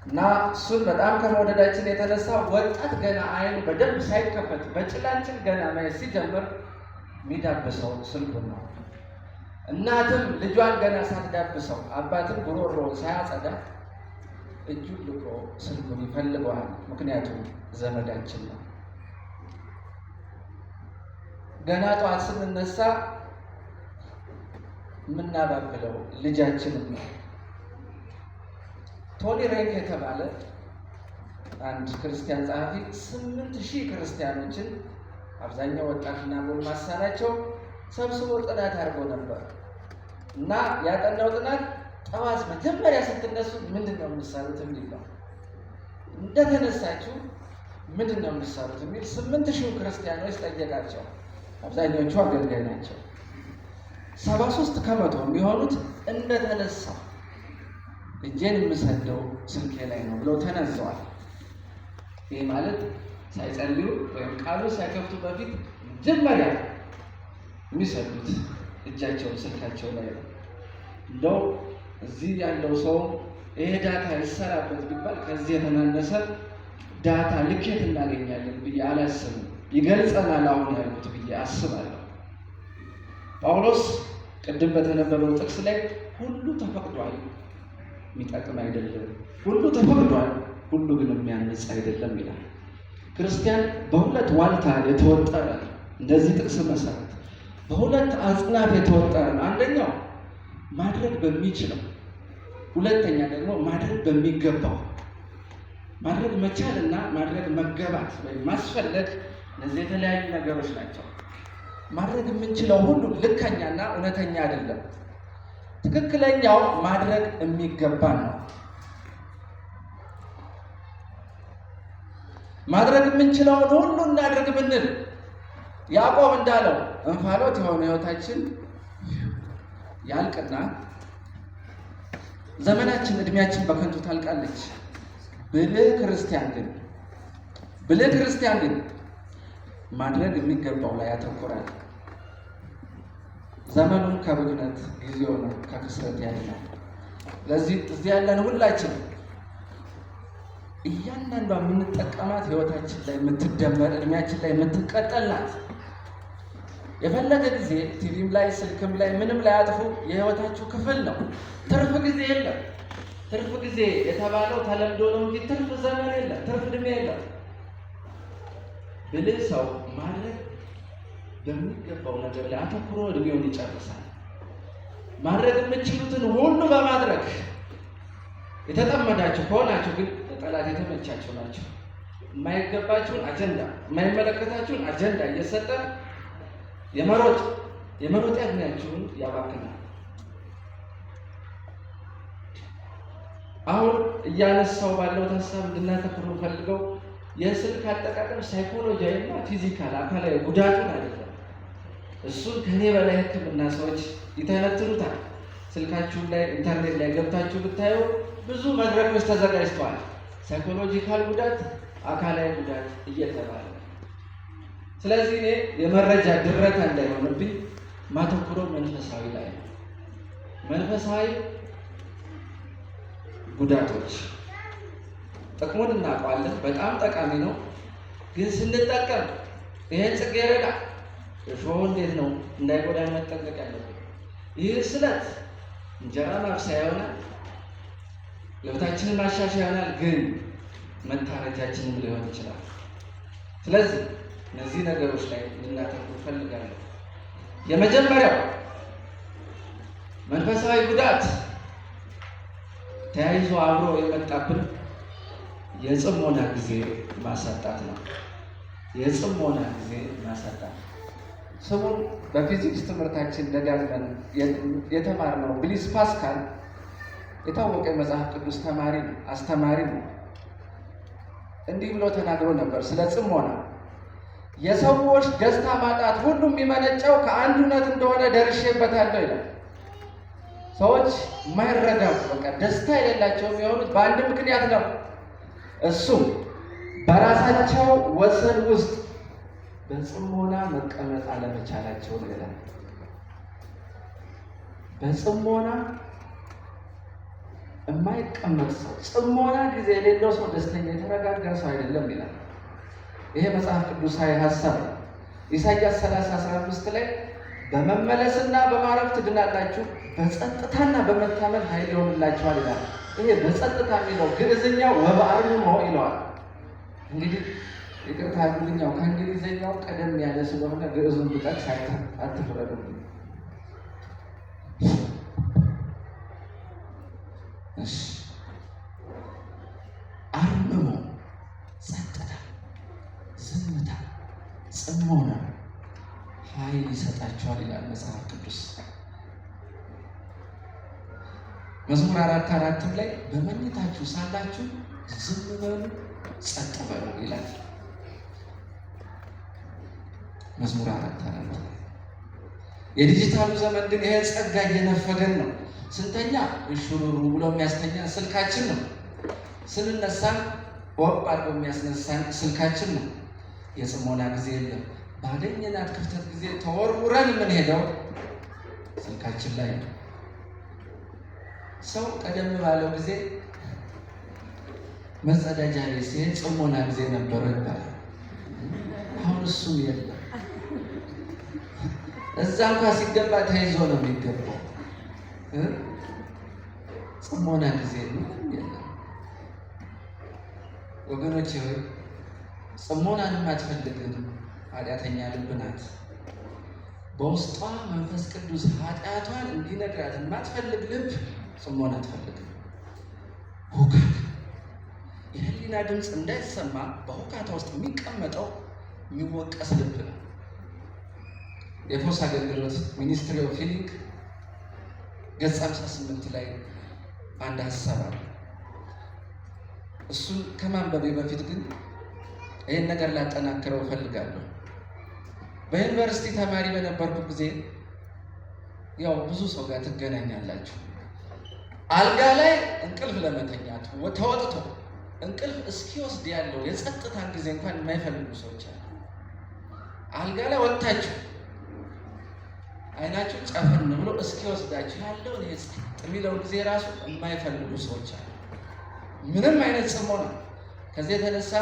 እና እሱን በጣም ከመውደዳችን የተነሳ ወጣት ገና አይኑ በደንብ ሳይከፈት በጭላንጭል ገና ማየት ሲጀምር የሚዳብሰው ስልኩን ነው። እናትም ልጇን ገና ሳትዳብሰው አባትም ጉሮሮውን ሳያጸዳ እጁን ልቆ ስልኩን ይፈልገዋል። ምክንያቱም ዘመዳችን ነው። ገና ጠዋት ስንነሳ የምናባብለው ልጃችንን ነው። ቶኒ ሬንክ የተባለ አንድ ክርስቲያን ጸሐፊ 8000 ክርስቲያኖችን አብዛኛው ወጣትና ጎልማሳ ናቸው ሰብስቦ ጥናት አድርጎ ነበር እና ያጠናው ጥናት ጠዋት መጀመሪያ ስትነሱ ምንድን ነው የምትሰሩት የሚል ነው። እንደተነሳችሁ ምንድን ነው የምትሰሩት የሚል 8000 ክርስቲያኖች ጠየቃቸው። አብዛኞቹ አገልጋይ ናቸው። 73 ከመቶ የሚሆኑት እንደተነሳ እጄን የምሰደው ስልኬ ላይ ነው ብለው ተነዘዋል። ይህ ማለት ሳይጸልዩ ወይም ቃሉ ሳይከፍቱ በፊት መጀመሪያ የሚሰዱት እጃቸውን ስልካቸው ላይ ነው። እንደው እዚህ ያለው ሰው ይሄ ዳታ ይሰራበት ቢባል ከዚህ የተናነሰ ዳታ ልኬት እናገኛለን ብዬ አላስብም። ይገልጸናል አሁን ያሉት ብዬ አስባለሁ። ጳውሎስ ቅድም በተነበበው ጥቅስ ላይ ሁሉ ተፈቅዷል፣ የሚጠቅም አይደለም፣ ሁሉ ተፈቅዷል፣ ሁሉ ግን የሚያንጽ አይደለም ይላል። ክርስቲያን በሁለት ዋልታ የተወጠረ እንደዚህ ጥቅስ መሰረት በሁለት አጽናፍ የተወጠረ ነው። አንደኛው ማድረግ በሚችለው፣ ሁለተኛ ደግሞ ማድረግ በሚገባው። ማድረግ መቻልና ማድረግ መገባት ወይም ማስፈለግ እነዚህ የተለያዩ ነገሮች ናቸው። ማድረግ የምንችለው ሁሉ ልከኛና እውነተኛ አይደለም። ትክክለኛው ማድረግ የሚገባን ነው። ማድረግ የምንችለውን ሁሉ እናድርግ ብንል ያዕቆብ እንዳለው እንፋሎት የሆነ ሕይወታችን ያልቅና ዘመናችን እድሜያችን በከንቱ ታልቃለች። ብልህ ክርስቲያን ግን ማድረግ የሚገባው ላይ ያተኮራል። ዘመኑን ከብክነት ጊዜውን ከክስረት ያድናል። ለዚህ እዚህ ያለን ሁላችን እያንዳንዷ የምንጠቀማት ሕይወታችን ላይ የምትደመር እድሜያችን ላይ የምትቀጠል ናት። የፈለገ ጊዜ ቲቪም ላይ ስልክም ላይ ምንም ላይ አጥፉ የሕይወታችሁ ክፍል ነው። ትርፍ ጊዜ የለም። ትርፍ ጊዜ የተባለው ተለምዶ ነው እንጂ ትርፍ ዘመን የለም፣ ትርፍ ዕድሜ የለም። ብልህ ሰው ማድረግ በሚገባው ነገር ላይ አተኩሮ ዕድሜውን ይጨርሳል። ማድረግ የምትችሉትን ሁሉ በማድረግ የተጠመዳችሁ ከሆናችሁ ግን ለጠላት የተመቻችሁ ናቸው። የማይገባችሁን አጀንዳ፣ የማይመለከታችሁን አጀንዳ እየሰጠ የመሮጥ ዕድሜያችሁን ያባክናል። አሁን እያነሳው ባለው ሀሳብ እንድናተኩር ፈልገው የስልክ አጠቃቀም ሳይኮሎጂያዊ እና ፊዚካል አካላዊ ጉዳቱን አይደለም። እሱን ከኔ በላይ ሕክምና ሰዎች ይተነትኑታል። ስልካችሁን ላይ ኢንተርኔት ላይ ገብታችሁ ብታዩ ብዙ መድረኮች ተዘጋጅተዋል። ሳይኮሎጂካል ጉዳት፣ አካላዊ ጉዳት እየተባለ ስለዚህ እኔ የመረጃ ድረታ እንዳይሆንብኝ ማተኩረው መንፈሳዊ ላይ ነው። መንፈሳዊ ጉዳቶች ጥቅሙን እናውቀዋለን፣ በጣም ጠቃሚ ነው። ግን ስንጠቀም ይሄን ጽጌረዳ እሾህ እንዴት ነው እንዳይጎዳ መጠንቀቅ ያለብን። ይህ ስለት እንጀራ ማብሰያ ይሆናል፣ ሕይወታችንን ማሻሻያ ይሆናል፣ ግን መታረጃችንም ሊሆን ይችላል። ስለዚህ እነዚህ ነገሮች ላይ ልናተኩር ፈልጋለሁ። የመጀመሪያው መንፈሳዊ ጉዳት ተያይዞ አብሮ የመጣብን የጽሞና ጊዜ ማሳጣት ነው። የጽሞና ጊዜ ማሳጣት ስሙን በፊዚክስ ትምህርታችን ደጋግመን የተማርነው ብሊስ ፓስካል የታወቀ የመጽሐፍ ቅዱስ አስተማሪ ነው። እንዲህ ብሎ ተናግሮ ነበር ስለ ጽሞና። የሰዎች ደስታ ማጣት ሁሉ የሚመነጨው ከአንድ እውነት እንደሆነ ደርሼበታለሁ ይላል። ሰዎች የማይረጋጉ በቃ ደስታ የሌላቸው የሚሆኑት በአንድ ምክንያት ነው። እሱም በራሳቸው ወሰን ውስጥ በጽሞና መቀመጥ አለመቻላቸው ነው ይላል። በጽሞና የማይቀመጥ ሰው፣ ጽሞና ጊዜ የሌለው ሰው ደስተኛ የተረጋጋ ሰው አይደለም ይላል። ይሄ መጽሐፍ ቅዱሳዊ ሀሳብ ነው። ኢሳይያስ 30:15 ላይ በመመለስና በማረፍ ትድናላችሁ፣ በጸጥታና በመታመን ኃይል ይሆንላችኋል ይላል። ይሄ በጸጥታ የሚለው ግዕዝኛው ወበአርምሞ ይለዋል። እንግዲህ ይቅርታ አድርጉልኛው ከእንግሊዝኛው ቀደም ያለ ስለሆነ ግዕዙን ብጠቅስ አትፍረዱብኝ። እሺ፣ አርምሞ፣ ጸጥታ፣ ዝምታ፣ ጽሞና ኃይል ይሰጣችኋል ይላል መጽሐፍ ቅዱስ። መዝሙር 4:4 ላይ በመኝታችሁ ሳላችሁ ዝም በሉ ጸጥ በሉ ይላል። መዝሙር 4:4 የዲጂታሉ ዘመን ግን ይሄ ጸጋ እየነፈገን ነው። ስንተኛ እሹሩሩ ብሎ የሚያስተኛን ስልካችን ነው። ስንነሳ ወቅ አድርጎ የሚያስነሳን ስልካችን ነው። የጽሞና ጊዜ የለም። ባገኘናት ክፍተት ጊዜ ተወርውረን የምንሄደው ስልካችን ላይ ነው። ሰው ቀደም ባለው ጊዜ መጸዳጃ ላይ ሲሄድ ጽሞና ጊዜ ነበረው ይባላል። አሁን እሱም የለም። እዛ እንኳ ሲገባ ተይዞ ነው የሚገባው። ጽሞና ጊዜ ምንም የለም። ወገኖቼ ሆይ ጽሞናን የማትፈልግን ኃጢአተኛ ልብ ናት። በውስጧ መንፈስ ቅዱስ ኃጢአቷን እንዲነግራት የማትፈልግ ልብ ጽሞና አትፈልግም። ሁካታ፣ የህሊና ድምፅ እንዳይሰማ በሁካታ ውስጥ የሚቀመጠው የሚወቀስ ልብ ነው። የፈውስ አገልግሎት ሚኒስትሪ ኦፍ ሂሊንግ ገጽ 58 ላይ አንድ ሀሳብ አለ። እሱን ከማንበቤ በፊት ግን ይህን ነገር ላጠናክረው እፈልጋለሁ። በዩኒቨርሲቲ ተማሪ በነበርኩ ጊዜ ያው ብዙ ሰው ጋር ትገናኛላችሁ። አልጋ ላይ እንቅልፍ ለመተኛት ተወጥቶ እንቅልፍ እስኪወስድ ያለው የጸጥታን ጊዜ እንኳን የማይፈልጉ ሰዎች አሉ። አልጋ ላይ ወጥታችሁ አይናችሁ ጨፍን ብሎ እስኪወስዳችሁ ያለው ጸጥ የሚለው ጊዜ ራሱ የማይፈልጉ ሰዎች አሉ። ምንም አይነት ጽሞና። ከዚህ የተነሳ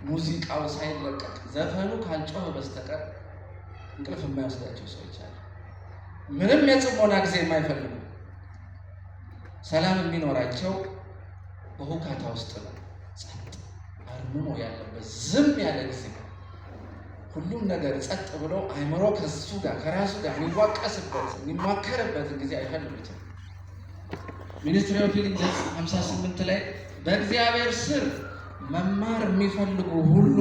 ሙዚቃው ሳይለቀቅ ዘፈኑ ካልጮኸ በስተቀር እንቅልፍ የማይወስዳቸው ሰዎች አሉ። ምንም የጽሞና ጊዜ የማይፈልጉ፣ ሰላም የሚኖራቸው በሁካታ ውስጥ ነው። ጸጥ አርምሞ ያለበት ዝም ያለ ጊዜ፣ ሁሉም ነገር ጸጥ ብሎ አይምሮ ከሱ ጋር ከራሱ ጋር የሚዋቀስበት የሚማከርበትን ጊዜ አይፈልጉትም። ሚኒስትሪ ኦፍ ሂሊንግ 58 ላይ በእግዚአብሔር ስር መማር የሚፈልጉ ሁሉ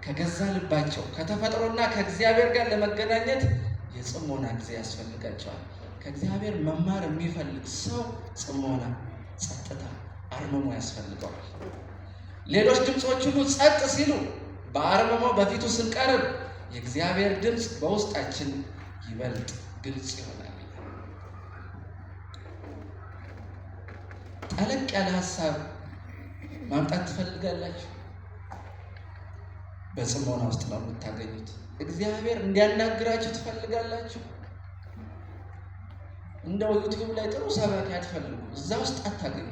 ከገዛ ልባቸው ከተፈጥሮና ከእግዚአብሔር ጋር ለመገናኘት የጽሞና ጊዜ ያስፈልጋቸዋል። ከእግዚአብሔር መማር የሚፈልግ ሰው ጽሞና፣ ጸጥታ፣ አርምሞ ያስፈልገዋል። ሌሎች ድምፆች ሁሉ ጸጥ ሲሉ በአርምሞ በፊቱ ስንቀርብ የእግዚአብሔር ድምፅ በውስጣችን ይበልጥ ግልጽ ይሆናል። ጠለቅ ያለ ሀሳብ ማምጣት ትፈልጋላችሁ? በጽሞና ውስጥ ነው የምታገኙት። እግዚአብሔር እንዲያናግራችሁ ትፈልጋላችሁ? እንደው ዩቲዩብ ላይ ጥሩ ሰባኪ አትፈልጉ፣ እዛ ውስጥ አታገኙ።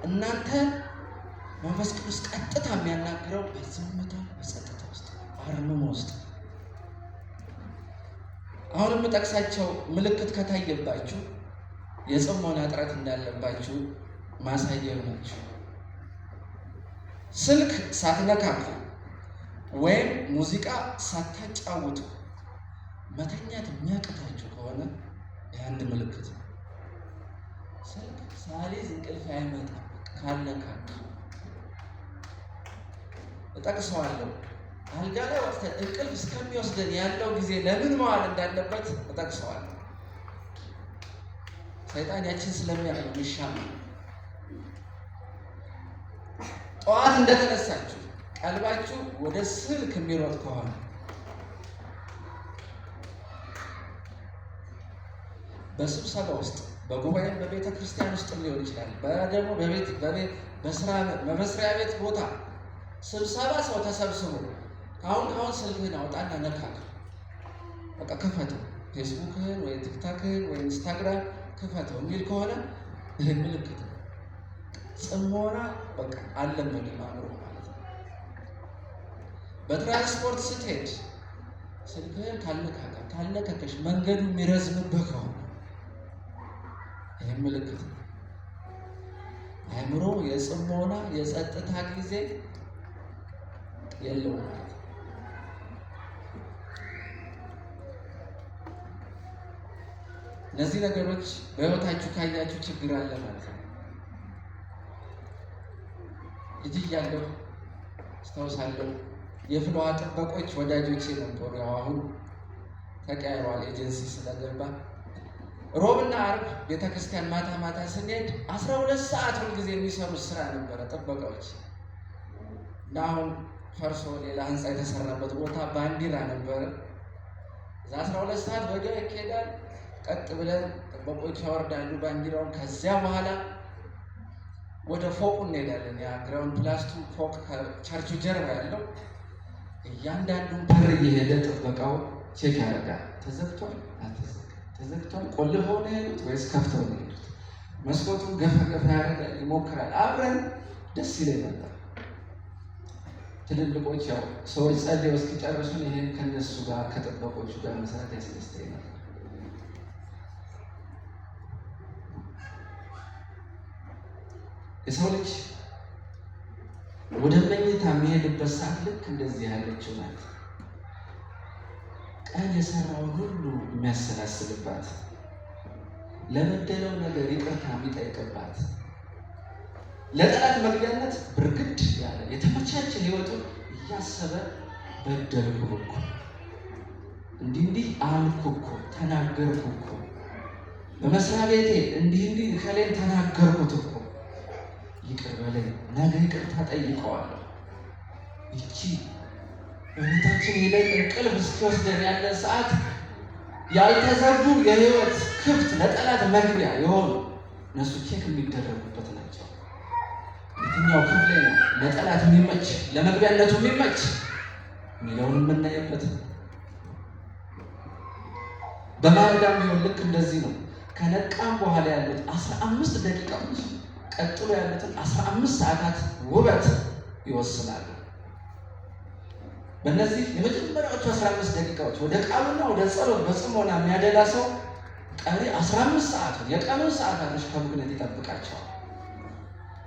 እናንተ መንፈስ ቅዱስ ቀጥታ የሚያናግረው በዝምታ በጸጥታ ውስጥ አርምሞ ውስጥ። አሁን የምጠቅሳቸው ምልክት ከታየባችሁ የጽሞና እጥረት እንዳለባችሁ ማሳየው ናቸው። ስልክ ሳትነካኩ ወይም ሙዚቃ ሳታጫውቱ መተኛት የሚያቅታችሁ ከሆነ የአንድ ምልክት ነው። ስልክ ሳሊዝ እንቅልፍ አይመጣም ካለካካ። እጠቅሰዋለሁ። አልጋ ላይ ወጥተን እንቅልፍ እስከሚወስደን ያለው ጊዜ ለምን መዋል እንዳለበት እጠቅሰዋለሁ። ሰይጣን ያችን ስለሚያውቅ ነው የሚሻለው። ጠዋት እንደተነሳችሁ ቀልባችሁ ወደ ስልክ የሚሮጥ ከሆነ በስብሰባ ውስጥ በጉባኤም በቤተ ክርስቲያን ውስጥ ሊሆን ይችላል። ደግሞ በስራ በመስሪያ ቤት ቦታ ስብሰባ ሰው ተሰብስቦ አሁን ስልክህን አውጣና ነካካ፣ በቃ ክፈተው፣ ፌስቡክህን ወይ ቲክታክህን ወይ ኢንስታግራም ክፈተው የሚል ከሆነ ይሄ ምልክት ነው። ጽሞና በቃ አለመድ ማምሮ ማለት ነው። በትራንስፖርት ስትሄድ ስልክህን ካልነካከሽ መንገዱ የሚረዝምብህ ከሆነ ይሄ ምልክት ነው። አእምሮ የጽሞና የጸጥታ ጊዜ የለውም ማለት ነው። እነዚህ ነገሮች በሕይወታችሁ ካያችሁ ችግር አለ ማለት ነው። ልጅ እያለሁ አስታውሳለሁ የፍልውሃ ጥበቆች ወዳጆቼ ነበሩ። ያው አሁን ተቀያይሯል ኤጀንሲ ስለገባ። ሮብና ዓርብ ቤተክርስቲያን ማታ ማታ ስንሄድ 12 ሰዓት ሁልጊዜ የሚሰሩት ስራ ነበረ ጥበቃዎች እና አሁን ፈርሶ ሌላ ህንፃ የተሰራበት ቦታ ባንዲራ ነበረ። እዛ 12 ሰዓት ወዲያ ይሄዳል። ቀጥ ብለን ጥበቆች ያወርዳሉ ባንዲራውን። ከዚያ በኋላ ወደ ፎቁ እንሄዳለን። ያ ግራውንድ ፕላስቱ ፎቅ ከቸርቹ ጀርባ ያለው እያንዳንዱን በር እየሄደ ጥበቃው ቼክ ያደርጋል። ተዘግቷል፣ ተዘግቷል፣ ቆልፈው ነው የሄዱት ወይስ ከፍተው ነው የሄዱት? መስኮቱን ገፋ ገፋ ያደርጋል፣ ይሞክራል። አብረን ደስ ይለኝ ነበር። ትልልቆች ያው ሰዎች ጸልየው እስኪጨርሱን ይሄን ከነሱ ጋር ከጥበቆቹ ጋር መስራት ያስደስተኝ ነበር። የሰው ልጅ ወደ መኝታ የሚሄድበት ሰዓት ልክ እንደዚህ ያለችው ናት። ቀን የሰራውን ሁሉ የሚያሰላስልባት፣ ለበደለው ነገር ይቅርታ የሚጠይቅባት፣ ለጠላት መግቢያነት ብርግድ ያለ የተመቻቸ ህይወቱን እያሰበ በደልኩ እኮ እንዲህ አልኩ እኮ ተናገርኩ እኮ በመስሪያ ቤቴ እንዲህ ከሌን ተናገርኩት እኮ ይቅር በለኝ፣ ነገ ይቅርታ ጠይቀዋለሁ። ይቺ በቤታችን ሄደን እንቅልፍ እስኪወስደን ያለ ሰዓት ያልተዘጉ የህይወት ክፍት ለጠላት መግቢያ የሆኑ እነሱ ቼክ የሚደረጉበት ናቸው። የትኛው ክፍል ላይ ነው ለጠላት የሚመች ለመግቢያነቱ የሚመች የሚለውን የምናየበት ነው። በማለዳም ቢሆን ልክ እንደዚህ ነው። ከነቃም በኋላ ያሉት 15 ደቂቃዎች ቀጥሎ ያሉትን 15 ሰዓታት ውበት ይወስናሉ። በእነዚህ የመጀመሪያዎቹ 15 ደቂቃዎች ወደ ቃሉና ወደ ጸሎት በጽሞና የሚያደላ ሰው ቀሪ 15 ሰዓቱን የቀኑን ሰዓታቶች ከምክንያት ይጠብቃቸዋል።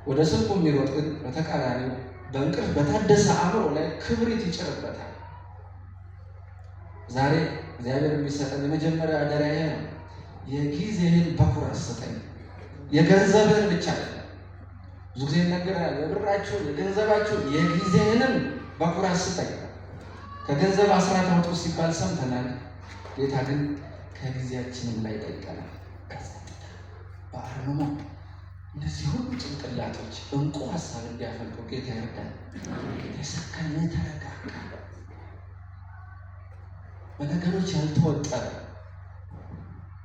ወደ ስልኩ የሚሮጥ ግን በተቃራኒው በእንቅልፍ በታደሰ አእምሮ ላይ ክብሪት ይጭርበታል። ዛሬ እግዚአብሔር የሚሰጠን የመጀመሪያ አደራ ይሄ ነው። የጊዜህን በኩራት ስጠኝ። የገንዘብህን ብቻ አይደለም። ብዙ ጊዜ ይነገራል፣ የብራችሁን የገንዘባችሁን የጊዜህንም በኩራት ስጠኝ። ከገንዘብ አስራት አውጡ ሲባል ሰምተናል። ጌታ ግን ከጊዜያችንም ላይ ጠይቀናል። ከጸጥታ በአርምሞ እነዚህ ሁሉ ጭንቅላቶች እንቁ ሀሳብ እንዲያፈልቁ ጌታ ይርዳል። የሰከነ ተረጋጋ፣ በነገሮች ያልተወጠረ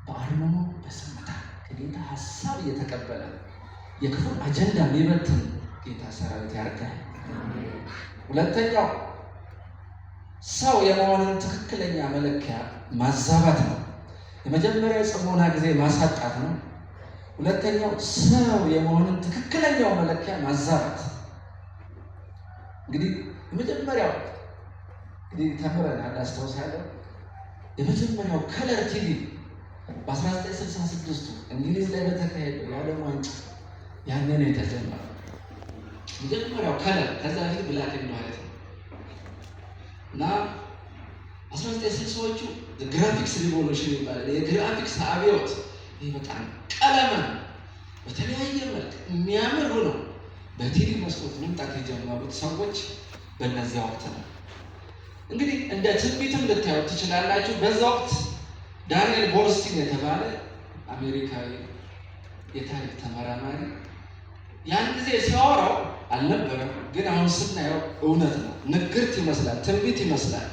በአርምሞ በዝምታ ከጌታ ሀሳብ እየተቀበለ የክፉን አጀንዳ የሚበትን ጌታ ሰራዊት ያርጋል። ሁለተኛው ሰው የመሆንን ትክክለኛ መለኪያ ማዛባት ነው። የመጀመሪያው ጽሞና ጊዜ ማሳጣት ነው። ሁለተኛው ሰው የመሆንን ትክክለኛው መለኪያ ማዛባት። እንግዲህ የመጀመሪያው ተምረናል፣ አስታውሳለሁ። የመጀመሪያው ከለር ቲቪ በ1966 እንግሊዝ ላይ በተካሄደው የዓለም ዋንጫ ያኔ ነው የተጀመረው። መጀመሪያው ከለር፣ ከዛ በፊት ብላክ ኤንድ ዋይት ነው እና 1960ዎቹ ግራፊክስ ሪቮሉሽን ይባላል። የግራፊክስ አብዮት። ይህ በጣም ቀለምን በተለያየ መልክ የሚያምር ነው በቲቪ መስኮት መምጣት የጀመሩት ሰዎች በእነዚያ ወቅት ነው። እንግዲህ እንደ ትንቢትም ልታዩት ትችላላችሁ። በዛ ወቅት ዳንኤል ቦርስቲን የተባለ አሜሪካዊ የታሪክ ተመራማሪ ያን ጊዜ ሲያወራው አልነበረም፣ ግን አሁን ስናየው እውነት ነው። ንግርት ይመስላል፣ ትንቢት ይመስላል።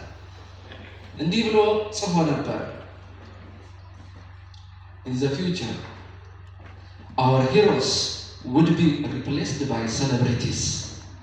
እንዲህ ብሎ ጽፎ ነበር። In the future, our heroes would be replaced by celebrities.